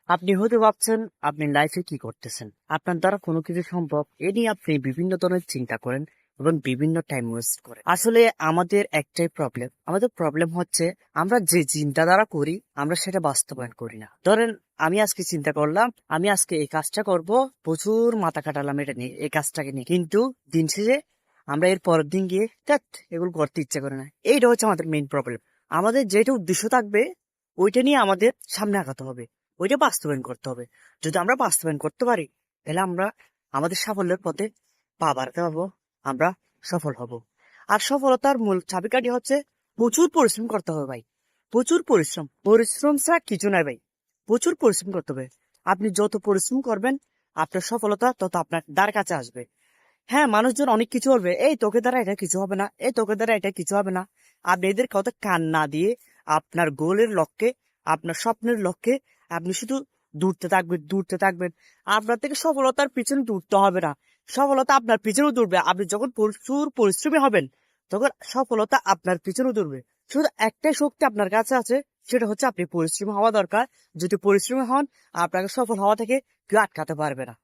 আপনি হয়তো ভাবছেন আপনি লাইফে কি করতেছেন, আপনার দ্বারা কোনো কিছু সম্ভব, এ নিয়ে আপনি বিভিন্ন ধরনের চিন্তা করেন এবং বিভিন্ন টাইম ওয়েস্ট করেন। আসলে আমাদের একটাই প্রবলেম, আমাদের প্রবলেম হচ্ছে আমরা যে চিন্তাধারা করি আমরা সেটা বাস্তবায়ন করি না। ধরেন আমি আজকে চিন্তা করলাম আমি আজকে এই কাজটা করব, প্রচুর মাথা কাটালাম এটা নিয়ে, এই কাজটাকে নিয়ে, কিন্তু দিন শেষে আমরা এর পরের দিন গিয়ে ধ্যাৎ, এগুলো করতে ইচ্ছা করে না। এইটা হচ্ছে আমাদের মেইন প্রবলেম। আমাদের যেটা উদ্দেশ্য থাকবে ওইটা নিয়ে আমাদের সামনে আগাতে হবে, ওইটা বাস্তবায়ন করতে হবে। যদি আমরা বাস্তবায়ন করতে পারি তাহলে আমরা আমাদের সাফল্যের পথে পা বাড়াতে পারবো, আমরা সফল হব। আর সফলতার মূল চাবিকাঠি হচ্ছে প্রচুর পরিশ্রম করতে হবে ভাই। প্রচুর পরিশ্রম, পরিশ্রম ছাড়া কিছু নাই ভাই। প্রচুর পরিশ্রম করতে হবে। আপনি যত পরিশ্রম করবেন আপনার সফলতা তত আপনার দ্বার কাছে আসবে। হ্যাঁ, মানুষজন অনেক কিছু বলবে, এই তোকে দ্বারা এটা কিছু হবে না, এই তোকে দ্বারা এটা কিছু হবে না। আপনি এদের কথা কান না দিয়ে আপনার গোলের লক্ষ্যে, আপনার স্বপ্নের লক্ষ্যে আপনি শুধু দৌড়তে থাকবেন, দৌড়তে থাকবেন। আপনার থেকে সফলতার পিছনে দৌড়তে হবে না, সফলতা আপনার পিছনেও দৌড়বে। আপনি যখন প্রচুর পরিশ্রমী হবেন তখন সফলতা আপনার পিছনেও দৌড়বে। শুধু একটাই শক্তি আপনার কাছে আছে, সেটা হচ্ছে আপনি পরিশ্রমী হওয়া দরকার। যদি পরিশ্রমী হন আপনাকে সফল হওয়া থেকে কেউ আটকাতে পারবে না।